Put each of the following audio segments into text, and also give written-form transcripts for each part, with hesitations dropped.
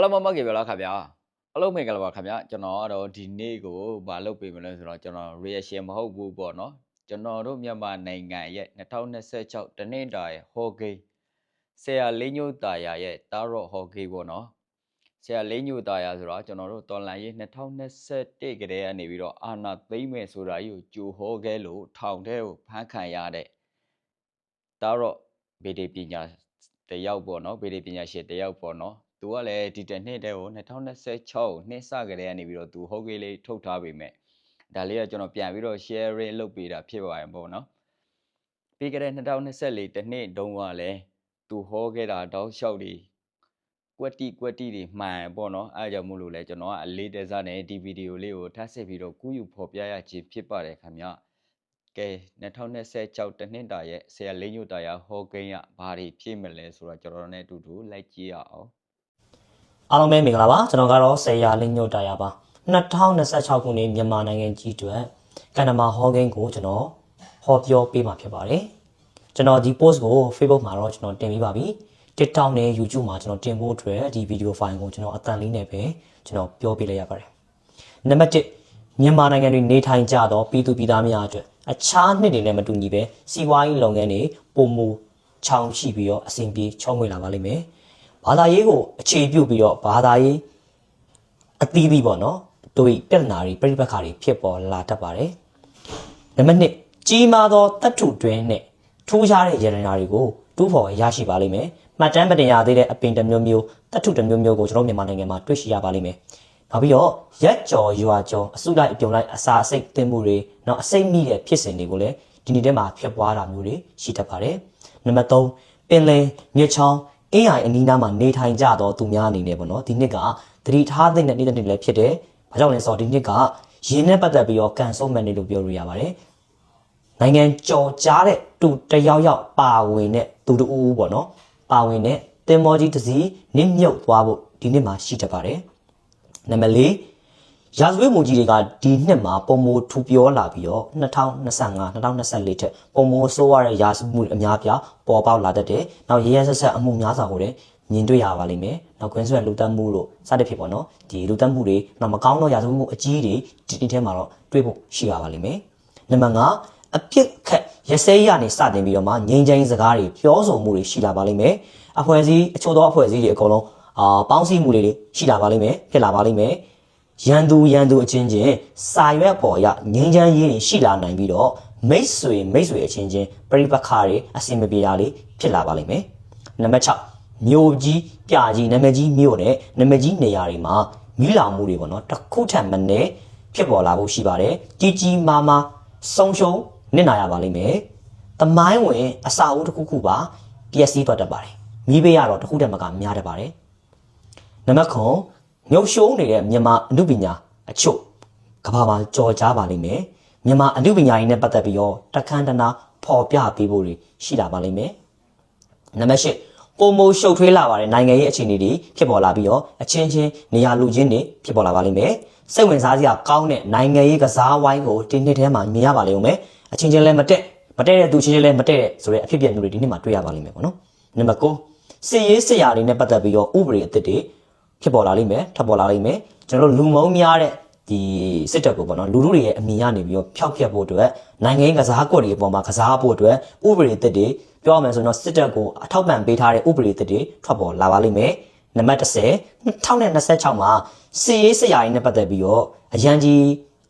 Hello မမကေပြောလားခင်ဗျာအလုံးမင်္ဂလာပါခင်ဗျာကျွန်တော်ကတော့ဒီနေ့ကိုမလုပ်ပေးမလဲဆိုတော့ကျွန်တော် reaction မဟုတ်ဘူးပေါ့နော်ကျွန်တော်တို့မြန်မာနိုင်ငံရဲ့2026တနင်္လာရဲ့ဟော့ဂိမ်းဆရာလေးညိုတာယာရဲ့တာရော့ဟော့ဂိမ်းပေါ့နော်ဆရာလေးညိုတာယာဆိုတော့ကျွန်တော်တို့တော်လန်ရေး2021ကတည်းကနေပြီးတော့အာနာသိမ့်မဲ့ဆိုတာကြီးကိုကြိုဟောခဲ့လို့ထောင်ထဲကိုဖမ်းခံရတဲ့တာရော့ဗေဒပညာတယောက်ပေါ့နော်ဗေဒပညာရှင်တယောက်ပေါ့နော်သူကလည်းဒီတစ်နှစ်တည်းကို2026နှစ်စကတည်းကနေပြီးတော့သူဟုတ်ကဲလေးထုတ်ထားပေမဲ့ဒါလေးကကျွန်တော်ပြန်ပြီးတော့ sharing လုပ်ပေးတာဖြစ်ပါရင်ပေါ့နော်ပြီးခဲ့တဲ့2024တစ်နှစ်တုန်းကလည်းသူဟောခဲ့တာတောက်လျှောက်ဒီကွက်တီတွေမှန်ပေါ့နော်အဲကြောင့်မို့လို့လဲကျွန်တော်ကအလေးတစားနဲ့ဒီဗီဒီယိုလေးကိုထပ်ဆက်ပြီးတော့ကူးယူဖော်ပြရခြင်းဖြစ်ပါတယ်ခင်ဗျကဲ2026တနှစ်တာရဲ့ဆရာလေးညိုတာရဟောကိန်းကဘာတွေဖြစ်မလဲဆိုတော့ကျွန်တော်တို့နဲ့အတူတူလိုက်ကြည့်ရအောင်အားလုံးပဲမင်္ဂလာပါကျွန်တော်ကတော့ဆရာလေးညိုတာရပါ2026ခုနှစ်မြန်မာနိုင်ငံကြီးအတွက်ကန္နမာဟောကိန်းကိုကျွန်တော်ဟောပြောပေးမှာဖြစ်ပါတယ်ကျွန်တော်ဒီ post ကို Facebook မှာတော့ကျွန်တော်တင်ပြီးပါပြီ TikTok နဲ့ YouTube မှာကျွန်တော်တင်ဖို့အတွက်ဒီ video file ကိုကျွန်တော်အတန်လေးနဲ့ပဲကျွန်တော်ပြောပြလိုက်ရပါတယ်နံပါတ်1မြန်မာနိုင်ငံတွင်နေထိုင်ကြသောပြည်သူပြည်သားများအတွက်အခြားနှစ်တွေနဲ့မတူညီပဲစီးပွားရေးလုပ်ငန်းတွေပုံမူချောင်ရှိပြီးတော့အဆင်ပြေချောမွေ့လာပါလိမ့်မယ်ဘာသာရေးကိုအခြေပြုပြီးတော့ဘာသာရေးအသီးသီးပေါ့နော်တို့ပြဿနာတွေပြိပက္ခတွေဖြစ်ပေါ်လာတတ်ပါတယ်နံပါတ်2ကြီးမားသောတတ်ထုတွင်းနဲ့ထူးခြားတဲ့ရတနာတွေကိုတူးဖော်ရရှိပါလိမ့်မယ်မှတ်တမ်းမတင်ရသေးတဲ့အပင်တစ်မျိုးမျိုးတတ်ထုတစ်မျိုးမျိုးကိုကျွန်တော်မြန်မာနိုင်ငံမှာတွေ့ရှိရပါလိမ့်မယ်နောက်ပြီးတော့ရက်ကြော်ရွာကြော်အစုလိုက်အပြုံလိုက်အစာအစိတ်တင်မှုတွေနောက်အစိတ်မိတဲ့ဖြစ်စဉ်တွေကိုလည်းဒီနေ့တည်းမှာဖြစ်ပွားတာမျိုးတွေရှိတတ်ပါတယ်နံပါတ်3ပင်လယ်မြစ်ချောင်းAI အနီးနားမှာနေထိုင်ကြတော့သူများအနေနဲ့ပေါ့နော်ဒီနှစ်ကသတိထားသင့်တဲ့နေ့တစ်နေ့လည်းဖြစ်တယ်။ဘာကြောင့်လဲဆိုတော့ဒီနှစ်ကရင်းနဲ့ပတ်သက်ပြီးတော့ကန်ဆိုးမှန်နေလို့ပြောလို့ရပါတယ်။နိုင်ငံကြော်ကြားတဲ့သူတယောက်ယောက်ပါဝင်တဲ့သူတူဦးပေါ့နော်။ပါဝင်တဲ့တင်မောကြီးတစ်စီးနစ်မြုပ်သွားဖို့ဒီနှစ်မှာရှိတတ်ပါတယ်။နံပါတ်4ရာဇဝတ်မှုကြီးတွေကဒီနှစ်မှာပုံမိုထူပြောလာပြီးတော့2025 2024ထက်ပုံမိုဆိုးရတဲ့ရာဇဝတ်မှုအများပြပေါ်ပေါက်လာတတ်တယ်။နောက်ရဲရဲဆက်ဆက်အမှုများစွာကိုလည်းမြင်တွေ့ရပါလိမ့်မယ်။နောက်ကွင်းဆွဲလူတက်မှုလို့စသဖြင့်ပေါ့နော်။ဒီလူတက်မှုတွေနောက်မကောင်းသောရာဇဝတ်မှုအကြီးတွေဒီနှစ်ထဲမှာတော့တွေ့ဖို့ရှိပါလိမ့်မယ်။နံပါတ်5အပြစ်ခက်ရစဲရနေစတင်ပြီးတော့မှငြိမ်းချမ်းစကားတွေပြောဆိုမှုတွေရှိလာပါလိမ့်မယ်။အဖွဲ့အစည်းအချို့သောအဖွဲ့အစည်းတွေအကုန်လုံးပေါင်းစည်းမှုတွေရှိလာပါလိမ့်မယ်ဖြစ်လာပါလိမ့်မယ်။ရန်သူအချင်းချင်းစာရွက်ပေါ်ရငင်းချမ်းရေးတွေရှိလာနိုင်ပြီးတော့မိတ်ဆွေအချင်းချင်းပြိပက္ခတွေအဆင်မပြေတာလေးဖြစ်လာပါလိမ့်မယ်နံပါတ်6မြို့ကြီးပြကြီးနာမည်ကြီးမြို့နဲ့နာမည်ကြီးနေရာတွေမှာမိလောင်မှုတွေပေါ့နော်တစ်ခုထက်မနည်းဖြစ်ပေါ်လာဖို့ရှိပါတယ်ကြီးမားဆုံးရှုံးနစ်နာရပါလိမ့်မယ်သမိုင်းဝင်အစာအုပ်တစ်ခုပါပျက်စီးသွားတတ်ပါတယ်မိဘေးရတော့တစ်ခုတည်းမကများတတ်ပါတယ်နံပါတ်9မြုပ်ရှုံးနေတဲ့မြန်မာအမှုပညာအချို့ကဘာမှာကြော်ကြားပါလိမ့်မယ်မြန်မာအမှုပညာရင်းနဲ့ပတ်သက်ပြီးတော့တခန်းတနာဖော်ပြပေးဖို့ရှိလာပါလိမ့်မယ်နံပါတ်10ပုံမိုးရှုပ်ထွေးလာပါတယ်နိုင်ငံရေးအခြေအနေတွေဖြစ်ပေါ်လာပြီးတော့အချင်းချင်းနေရာလူချင်းတွေဖြစ်ပေါ်လာပါလိမ့်မယ်စိတ်ဝင်စားစရာကောင်းတဲ့နိုင်ငံရေးကစားဝိုင်းကိုဒီနှစ်ထဲမှာမြင်ရပါလိမ့်မယ်အချင်းချင်းလည်းမတက်တဲ့သူချင်းချင်းလည်းမတက်တဲ့ဆိုတဲ့အဖြစ်အပျက်မျိုးတွေဒီနှစ်မှာတွေ့ရပါလိမ့်မယ်ပေါ့နော်နံပါတ်9စစ်ရေးစစ်ရာတွေနဲ့ပတ်သက်ပြီးတော့ဥပဒေအသစ်တွေဖြစ်ပေါ်လာလိမ့်မယ်ထပ်ပေါ်လာလိမ့်မယ်ကျွန်တော်တို့လူမုံများတဲ့ဒီစစ်တပ်ကိုပေါ့နော်လူထုတွေရဲ့အမြင်ကနေပြီးတော့ဖျောက်ဖျက်ဖို့အတွက်နိုင်ငံရေးကစားကွက်တွေအပေါ်မှာကစားဖို့အတွက်ဥပဒေသစ်တွေပြောရမယ်ဆိုတော့စစ်တပ်ကိုအထောက်ပံ့ပေးထားတဲ့ဥပဒေသစ်တွေထွက်ပေါ်လာပါလိမ့်မယ်နံပါတ်10 2026မှာစစ်ရေးစစ်ရာရင်းနဲ့ပတ်သက်ပြီးတော့အရန်ကြီ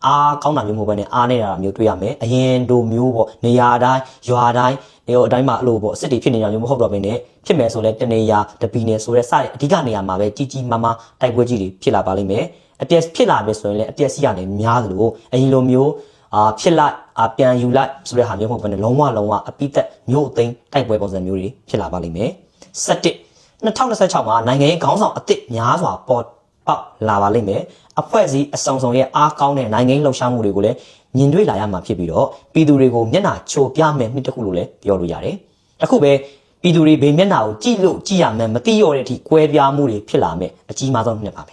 းအားကောင်းတာမျိုးမဟုတ်ဘဲနဲ့အားနေတာမျိုးတွေ့ရမယ်အရင်တို့မျိုးပေါ့နေရာတိုင်းရွာတိုင်းနေရာအတိုင်းမှာအလိုပေါ့စစ်တွေဖြစ်နေတာမျိုးမဟုတ်တော့ဘဲနဲ့ဖြစ်မယ်ဆိုလဲတနေရာတပီနယ်ဆိုတဲ့စတဲ့အဓိကနေရာမှာပဲကြီးမားတိုက်ပွဲကြီးတွေဖြစ်လာပါလိမ့်မယ်အပြက်ဖြစ်လာပြီဆိုရင်လည်းအပြက်စီးရတယ်များသလိုအရင်လိုမျိုးဖြစ်လိုက်ပြန်ယူလိုက်ဆိုတဲ့ဟာမျိုးမဟုတ်ဘဲနဲ့လုံးဝအပိသက်မျိုးအသိမ်းတိုက်ပွဲပုံစံမျိုးတွေဖြစ်လာပါလိမ့်မယ်2026မှာနိုင်ငံရေးခေါင်းဆောင်အသစ်များစွာပေါ်ပေါက်လာပါလိမ့်မယ်အဖွဲ့အစည်းအစုံရဲ့အားကောင်းတဲ့နိုင်ငံရေးလှုပ်ရှားမှုတွေကိုလည်းမြင်တွေ့လာရမှာဖြစ်ပြီးတော့ပြည်သူတွေကိုမျက်နှာချိုပြမယ်နှစ်တစ်ခုလို့လည်းပြောလို့ရတယ်အခုပဲပြည်သူတွေဘေးမျက်နှာကိုကြည့်ရမယ်မသိရတဲ့အထိကွဲပြားမှုတွေဖြစ်လာမယ်အကြီးမားဆုံးနှစ်ပါပဲ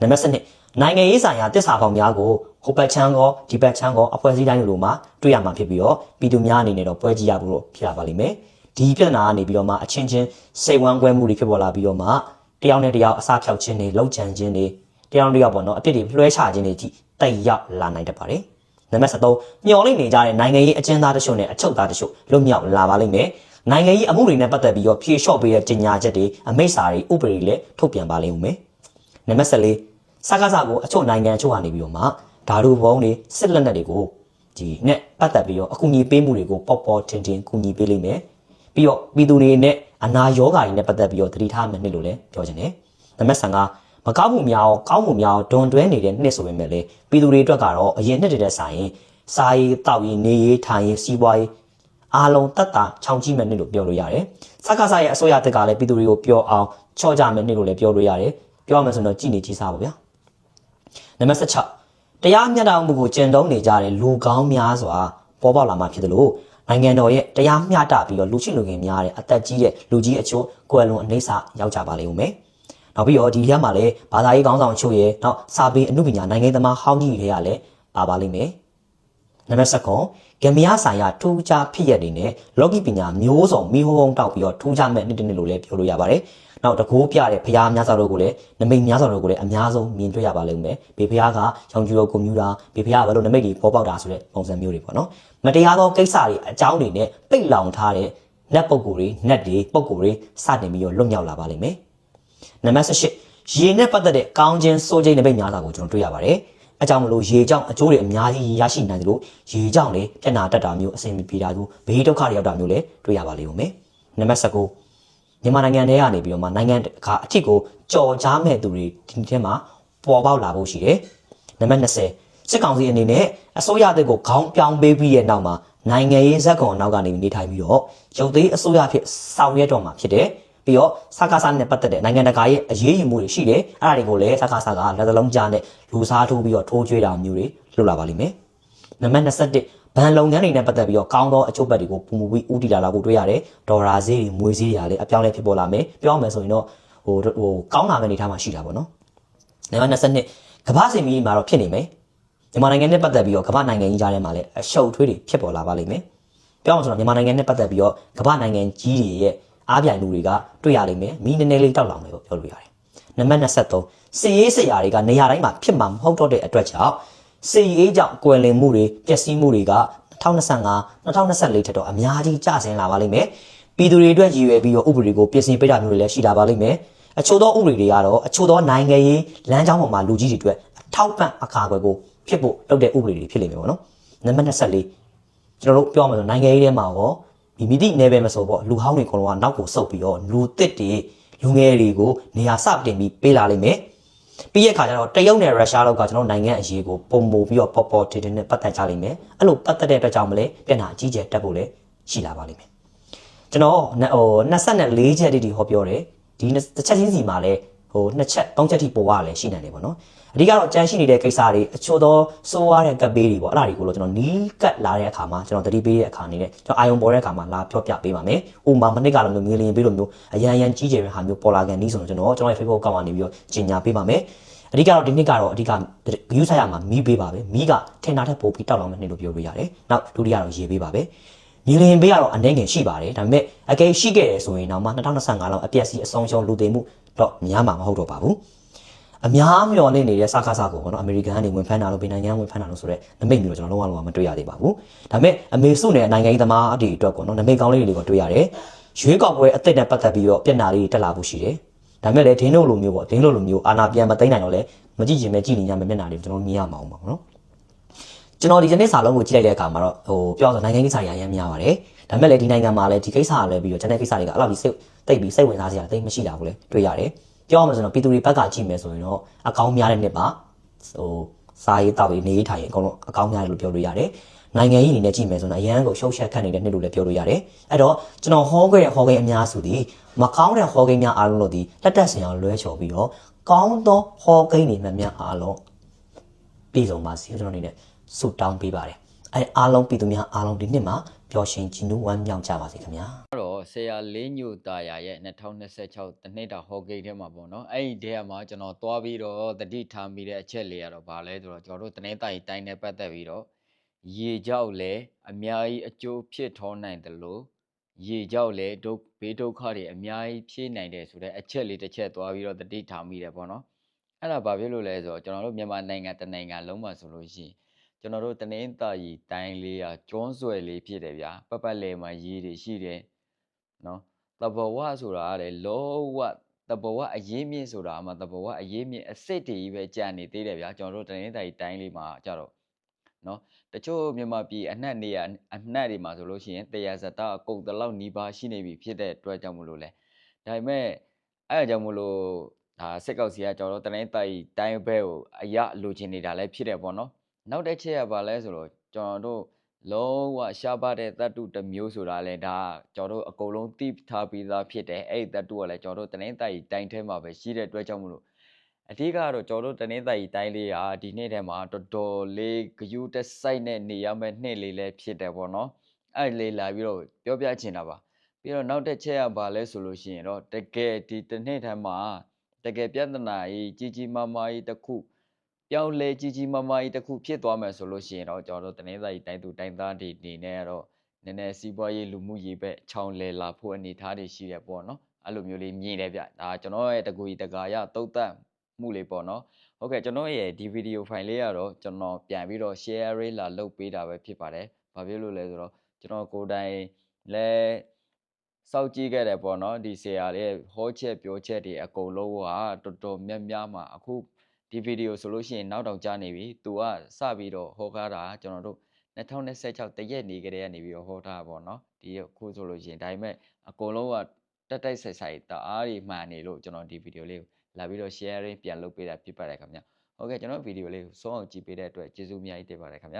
နံပါတ်7နိုင်ငံရေးဆိုင်ရာတစ္ဆာဖောင်များကိုဟိုဘက်ချမ်းကောဒီဘက်ချမ်းကောအဖွဲ့အစည်းတိုင်းလိုမှာတွေ့ရမှာဖြစ်ပြီးတော့ပြည်သူများအနေနဲ့တော့ပွဲကြည့်ရဖို့ဖြစ်လာပါလိမ့်မယ်ဒီပြဿနာကနေပြီးတော့မှအချင်းချင်းစိတ်ဝမ်းကွဲမှုတွေဖြစ်ပေါ်လာပြီးတော့မှ တယောက်နဲ့တယောက်အစားဖြောက်ခြင်းတွေလောက်ချန်ခြင်းတွေတယောက်နဲ့တယောက်ပေါ့နော်အပြစ်တွေလွှဲချခြင်းတွေကြည့်တိတ်ရောက်လာနိုင်တတ်ပါတယ်နံပါတ်73မျော်လင့်နေကြတဲ့နိုင်ငံရေးအကျဉ်းသားတချို့နဲ့အချုပ်သားတချို့လွတ်မြောက်လာပါလိမ့်မယ်နိုင်ငံရေးအမှုတွေနဲ့ပတ်သက်ပြီးတော့ဖြေလျှော့ပေးတဲ့ကြေညာချက်တွေအမိန့်စာတွေဥပဒေတွေလည်းထုတ်ပြန်ပါလိမ့်ဦးမယ်နံပါတ်74စကားစကိုအချို့နိုင်ငံအချို့ကနေပြီးတော့မှဓာတုဘုံတွေစစ်လက်နက်တွေကိုဒီနဲ့ပတ်သက်ပြီးတော့အကူအညီပေးမှုတွေကိုပေါ်ပေါ်ထင်ထင်ကူညီပေးလိမ့်မယ်ပြီးတော့ပြည်သူတွေနဲ့အနာရောဂါတွေနဲ့ပတ်သက်ပြီးတော့သတိထားမယ်နှစ်လို့လည်းပြောချင်တယ်နံပါတ်75မကောင်းမှုများကောင်းမှုများဒွန်တွဲနေတဲ့နှစ်ဆိုပေမဲ့လေပြည်သူတွေအတွက်ကတော့အရင်နှစ်တွေတဲ့ဆိုင်စာရေးတောက်ရေးနေရေးထိုင်ရေးစီးပွားရေးအားလုံးတတ်တာချောင်ကြည့်မယ်နှစ်လို့ပြောလို့ရတယ်စကားစားရဲ့အစိုးရတက်ကလည်းပြည်သူတွေကိုပြောအောင်ချော့ကြမယ်နှစ်လို့လည်းပြောလို့ရတယ်ပြောမှဆိုတော့ကြည်နေကြည်စားပါဗျာနံပါတ်16တရားမျှတမှုကိုကျင့်သုံးနေကြတဲ့လူကောင်းများစွာပေါ်ပေါက်လာမှဖြစ်တယ်လို့နိုင်ငံတော်ရဲ့တရားမျှတပြီးတော့လူရှိလူငယ်များတဲ့အသက်ကြီးတဲ့လူကြီးအချို့ကွယ်လွန်အနေဆရောက်ကြပါလိမ့်ဦးမယ်နောက်ပြီးတော့ဒီရက်မှာလည်းဘာသာရေးခေါင်းဆောင်အချို့ရဲ့နောက်စာပေအမှုပညာနိုင်ငံသမားဟောင်းကြီးတွေကလည်းပါလိမ့်မယ်နံပါတ်7ဂမ်ဘီယာဆိုင်ရာထူးခြားဖြစ်ရတဲ့နဲ့လော်ဂီပညာမျိုးစုံမိဟုံးတောက်ပြီးတော့ထူးခြားမဲ့နှစ်တနှစ်လို့လည်းပြောလို့ရပါတယ်နောက်တကူပြတဲ့ဖျားများစွာတို့ကိုလည်းနမိတ်များစွာတို့ကိုလည်းအများဆုံးမြင်တွေ့ရပါလိမ့်မယ်ဘေဖျားကရောင်ကျူတော်ကွန်ပျူတာဘေဖျားကဘယ်လိုနမိတ်တွေပေါ်ပေါက်တာဆိုတဲ့ပုံစံမျိုးတွေပေါ့နော်မတရားသောကိစ္စတွေအကြောင်းတွေနဲ့ပိတ်လောင်ထားတဲ့လက်ပုဂ္ဂိုလ်တွေနက်တွေပုဂ္ဂိုလ်တွေစတင်ပြီးတော့လွတ်မြောက်လာပါလိမ့်မယ်နံပါတ်18ရေနဲ့ပတ်သက်တဲ့ကောင်းခြင်းစိုးခြင်းနမိတ်များစွာကိုကျွန်တော်တွေ့ရပါတယ်အကြောင်းမလို့ရေကြောင့်အကျိုးတွေအများကြီးရရှိနိုင်တယ်လို့ရေကြောင့်လည်းပြက်နာတတ်တာမျိုးအဆင်ပြေတာမျိုးဘေးဒုက္ခတွေရောက်တာမျိုးလည်းတွေ့ရပါလိမ့်ဦးမယ်နံပါတ်19မြန်မာနိုင်ငံထဲကနေပြီးတော့မှနိုင်ငံကအထစ်ကိုကြော်ကြားမဲ့သူတွေဒီထဲမှာပေါ်ပေါက်လာဖို့ရှိတယ်နံပါတ်20စစ်ကောင်စီအနေနဲ့အစိုးရအသစ်ကိုခေါင်းပြောင်းပေးပြီးရဲ့နောက်မှာနိုင်ငံရေးဇက်ကွန်နောက်ကနေနေထိုင်ပြီးတော့ရုပ်သေးအစိုးရဖြစ်ဆောင်ရွက်တော့မှာဖြစ်တယ်ပြီးတော့စကားစားနဲ့ပတ်သက်တဲ့နိုင်ငံတကာရဲ့အရေးယူမှုတွေရှိတယ်အဲ့ဒါတွေကိုလည်းစကားစားကလက်သလုံးကြားနဲ့လူစားထိုးပြီးတော့ထိုးကျွေးတာမျိုးတွေလုပ်လာပါလိမ့်မယ်နံပါတ်21ဘဏ်လုပ်ငန်းတွေနဲ့ပတ်သက်ပြီးတော့ကောင်းသောအကျိုးပတ်တွေကိုပုံမူပြီးဥတီလာကိုတွေ့ရတယ်ဒေါ်လာဈေးတွေမွေဈေးတွေလည်းအပြောင်းလဲဖြစ်ပေါ်လာမယ်ပြောရမယ်ဆိုရင်တော့ဟိုကောင်းလာမယ့်အနေထားမှာရှိတာပေါ့နော်နံပါတ်22ကမ္ဘာ့စင်မီမှာတော့ဖြစ်နေမယ်မြန်မာနိုင်ငံနဲ့ပတ်သက်ပြီးတော့ကမ္ဘာနိုင်ငံကြီးကြားထဲမှာလည်းအရှုပ်ထွေးတွေဖြစ်ပေါ်လာပါလိမ့်မယ်ပြောရမယ်ဆိုတော့မြန်မာနိုင်ငံနဲ့ပတ်သက်ပြီးတော့ကမ္ဘာနိုင်ငံကြီးတွေရဲ့အားပြိုင်မှုတွေကတွေ့ရလိမ့်မယ်မီးနည်းနည်းလေးတောက်လောင်တယ်လို့ပြောလို့ရတယ်နံပါတ်23စစ်ရေးဆရာတွေကနေရာတိုင်းမှာဖြစ်မှာမဟုတ်တော့တဲ့အတွက်ကြောင့်စစ်ရေးကြောင့်ကွယ်လွန်မှုတွေပျက်စီးမှုတွေက2025 2024ထက်တော့အများကြီးကျဆင်းလာပါလိမ့်မယ်ပြည်သူတွေအတွက်ရည်ရွယ်ပြီးတော့ဥပဒေကိုပြင်ဆင်ပေးတာမျိုးတွေလည်းရှိလာပါလိမ့်မယ်အချို့သောဥပဒေတွေကတော့အချို့သောနိုင်ငံရေးလမ်းကြောင်းပေါ်မှာလူကြီးတွေအတွက်အထောက်ပံ့အခါအကွယ်ကိုဖြစ်ဖို့လုပ်တဲ့ဥပဒေတွေဖြစ်လိမ့်မယ်ပေါ့နော်နံပါတ်24ကျွန်တော်တို့ပြောမှာဆိုနိုင်ငံရေးထဲမှာရောဒီမိတိနယ်ပယ်မဆိုပေါ့လူဟောင်းတွေကတော့နောက်ကိုစုပ်ပြီးတော့လူတစ်တွေလူငယ်တွေကိုနေရာစတင်ပြီးပေးလာလိမ့်မယ်ပြီးရခါကျတော့တရုတ်နဲ့ရုရှားလောက်ကကျွန်တော်နိုင်ငံအရေးကိုပုံပိုပြီးတော့ပေါ်ပေါ်တင်တင်နဲ့ပတ်သက်ကြလိမ့်မယ်အဲ့လိုပတ်သက်တဲ့အတွက်ကြောင့်မလဲပြန်လာအကြီးကျယ်တက်ဖို့လည်းရှိလာပါလိမ့်မယ်ကျွန်တော်24ချက်တိဟောပြောတယ်ဒီတစ်ချက်ချင်းစီမှာလည်း2ချက်3ချက်ထိပို့ရလဲရှိနိုင်တယ်ပေါ့နော်အဓိကတော့ကြမ်းရှိနေတဲ့ကိစ္စတွေအချို့သောစိုးရတဲ့ကပ်ပေးတွေပေါ့အဲ့ဒါတွေကိုကျွန်တော်နီးကပ်လာတဲ့အခါမှာကျွန်တော်တတိပေးတဲ့အခါနေနဲ့ကျွန်တော်အာယုံပေါ်တဲ့အခါမှာလာပြောပြပေးပါမယ်ဥပမာမနစ်ကလိုမျိုးငွေလျင်ပေးလိုမျိုးအရန်ကြီးကျယ်တဲ့ဟာမျိုးပေါ်လာကန်နီးဆိုတော့ကျွန်တော်ရဲ့ Facebook အကောင့်ကနေပြီးတော့ကြီးညာပေးပါမယ်အဓိကတော့ဒီနှစ်ကတော့အဓိက view ဆိုင်ရမှာမီးပေးပါပဲမီးကထင်တာထက်ပိုပြီးတောက်လောင်မဲ့နှစ်လို့ပြောလို့ရတယ်နောက်ဒုတိယတော့ရေပေးပါပဲငွေလျင်ပေးကတော့အနေငယ်ရှိပါတယ်ဒါပေမဲ့အကယ်ရှိခဲ့တယ်ဆိုရင်တော့မှ2025လောက်အပြည့်အစည်အဆုံးရှုံးလူသိမှုတော့များမှာမဟုတ်တော့ပါဘူးအများမျှော်လင့်နေတဲ့စကားစားကိုပေါ့နော်အမေရိကန်ကနေဝင်ဖမ်းတာလို့ဗီနိုင်ငံဝင်ဖမ်းတာလို့ဆိုတော့နမိတ်မျိုးကျွန်တော်လုံးဝမတွေ့ရသေးပါဘူးဒါပေမဲ့အမေစုနဲ့နိုင်ငံရေးသမားအတီအတွက်ပေါ့နော်နမိတ်ကောင်းလေးတွေကိုတွေ့ရတယ်ရွေးကောက်ပွဲအသစ်နဲ့ပတ်သက်ပြီးတော့ပြည်နာလေးတက်လာဖို့ရှိတယ်ဒါပေမဲ့လည်းဒင်းတို့လိုမျိုးပေါ့ဒင်းတို့လိုမျိုးအာနာပြန်မသိမ်းနိုင်တော့လဲမကြည့်ရင်ပဲကြည့်နေညမယ်မျက်နှာလေးကျွန်တော်မြင်ရမှာပေါ့နော်ကျွန်တော်ဒီနေ့စာလုံးကိုကြည့်လိုက်တဲ့အခါမှာတော့ပြောဆိုနိုင်ငံကိစ္စတွေအများများပါတယ်ဒါပေမဲ့လည်းဒီနိုင်ငံမှာလည်းဒီကိစ္စကလည်းပြီးတော့ကျွန်တဲ့ကိစ္စတွေကအဲ့လိုကြီးစိတ်ဝင်စားစရာတိတ်မရှိတာဘူးလေတွေ့ရတယ်ပြောမှဆိုတော့ပြည်သူတွေဘက်ကကြည့်မယ်ဆိုရင်တော့အကောင်းများတဲ့နှစ်ပါစားရေးတောက်ရေးနေရေးထိုင်ရေးအကုန်လုံးအကောင်းများတယ်လို့ပြောလို့ရတယ်နိုင်ငံရေးအနေနဲ့ကြည့်မယ်ဆိုတော့အရန်ကိုရှုပ်ရှက်ခတ်နေတဲ့နှစ်လို့လည်းပြောလို့ရတယ်အဲ့တော့ကျွန်တော်ဟောခဲ့တဲ့ဟောကိန်းအများစုဒီမကောင်းတဲ့ဟောကိန်းများအားလုံးလို့ဒီလက်တက်စင်အောင်လွဲချော်ပြီးတော့ကောင်းသောဟောကိန်းတွေမှများအားလုံးပြည်စုံပါစီကျွန်တော်အနေနဲ့ဆုတောင်းပေးပါတယ်အဲအားလုံးပြည်သူများအားလုံးဒီနှစ်မှာပျော်ရွှင်ကြည်နူးဝမ်းမြောက်ကြပါစေခင်ဗျာအဲ့တော့ဆရာလေးညိုတာယာရဲ့2026တနှစ်တာဟောကိန်းထဲမှာပေါ့နော်အဲ့ဒီထဲမှာကျွန်တော်သွားပြီးတော့တတိထားမိတဲ့အချက်လေးကတော့ဗာလဲဆိုတော့ကျွန်တော်တို့တနေ့တိုင်းနဲ့ပတ်သက်ပြီးတော့ရေကြောက်လဲအများကြီးအကျိုးဖြစ်ထောနိုင်တယ်လို့ ရေကြောက်လေဘေးဒုက္ခတွေအများကြီးဖြည့်နိုင်တယ်ဆိုတဲ့အချက်လေးတစ်ချက်သွားပြီးတော့တတိထားမိတယ်ပေါ့နော်အဲ့ဒါဘာဖြစ်လို့လဲဆိုတော့ကျွန်တော်တို့မြန်မာနိုင်ငံတနိုင်ငံလုံးမှာဆိုလို့ရှိရင်ကျွန်တော်တို့တနင်္သာရီတိုင်းလေးကကျွန်းဆွယ်လေးဖြစ်တယ်ဗျာပတ်လည်မှာရေတွေရှိတယ်နော်တဘောဝဆိုတာကလေလောဝတဘောဝအရေးမြင့်ဆိုတာမှတဘောဝအရေးမြင့်အစစ်တည်းပဲကြာနေသေးတယ်ဗျာကျွန်တော်တို့တနင်္သာရီတိုင်းလေးမှာကြတော့နော်တချို့မြန်မာပြည်အနှံ့နေရအနှံ့တွေမှာဆိုလို့ရှိရင်တရားစတအကုန်တလောက်နီးပါးရှိနေပြီဖြစ်တဲ့အတွက်ကြောင့်မလို့လဲဒါပေမဲ့အဲ့အကြောင်းမလို့ဒါစစ်ကောက်စီကကျွန်တော်တို့တနင်္သာရီတိုင်းဘက်ကိုအရလိုချင်နေတာလည်းဖြစ်တယ်ပေါ့နော်နောက်တစ်ချက်ကဘာလဲဆိုတော့ကျွန်တော်တို့လုံးဝရှားပါတဲ့တတ္တုတစ်မျိုးဆိုတာလဲဒါကျွန်တော်တို့အကုန်လုံးသိထားပြီးသားဖြစ်တယ်အဲ့ဒီတတ္တုကလည်းကျွန်တော်တို့တနင်္သာရီတိုင်းထဲမှာပဲရှိတဲ့အတွက်ကြောင့်မလို့အဓိကတော့ကျွန်တော်တို့တနင်္သာရီတိုင်းလေးကဒီနေ့ထဲမှာတော်တော်လေးဂယုတက်ဆိုင်နဲ့နေရမယ့်နှစ်လေးလည်းဖြစ်တယ်ပေါ့နော်အဲ့လေးလာပြီးတော့ပြောပြချင်တာပါပြီးတော့နောက်တစ်ချက်ကဘာလဲဆိုလို့ရှိရင်တော့တကယ်ဒီတစ်နှစ်ထဲမှာတကယ်ပြဿနာကြီးကြီးကြီးမားမားကြီးတစ်ခုပြောင်းလဲကြီးကြီးမားမားကြီးတစ်ခုဖြစ်သွားမယ်ဆိုလို့ရှိရင်တော့ကျွန်တော်တို့တနင်္သာရီတိုင်းသူတိုင်းသားတွေနေနဲ့ကတော့နည်းနည်းစီးပွားရေးလူမှုရေးဘက်ချောင်းလဲလာဖို့အနေထားတွေရှိရပေါ့နော်အဲ့လိုမျိုးလေးမြင်တယ်ဗျဒါကျွန်တော်ရဲ့တကူကြီးတကာရတုတ်တက်မှုလေးပေါ့နော်ဟုတ်ကဲ့ကျွန်တော်ရဲ့ဒီဗီဒီယိုဖိုင်လေးကတော့ကျွန်တော်ပြန်ပြီးတော့ share ရေးလာလုပ်ပေးတာပဲဖြစ်ပါတယ်ဘာဖြစ်လို့လဲဆိုတော့ကျွန်တော်ကိုယ်တိုင်လဲစောက်ကြည့်ခဲ့တယ်ပေါ့နော်ဒီဆရာရဲ့ဟောချက်ပြောချက်တွေအကုန်လုံးကတော်တော်များများမှာအခုဒီဗီဒီယိုဆိုလို့ရှိရင်နောက်တောင်ကြားနေပြီသူကစပြီးတော့ဟောကားတာကျွန်တော်တို့2026တရက်နေကြတဲ့ကနေပြီးတော့ဟောထားတာပေါ့နော်ဒီအခုဆိုလို့ရှိရင်ဒါပေမဲ့အကုန်လုံးကတက်တိုက်ဆိုင်ဆိုင်တအားတွေမှန်နေလို့ကျွန်တော်ဒီဗီဒီယိုလေးကိုလာပြီးတော့ sharing ပြန်လုပ်ပေးတာဖြစ်ပါတယ်ခင်ဗျဟုတ်ကဲ့ကျွန်တော်ဗီဒီယိုလေးကိုဆုံးအောင်ကြည့်ပေးတဲ့အတွက်ကျေးဇူးအများကြီးတင်ပါတယ်ခင်ဗျ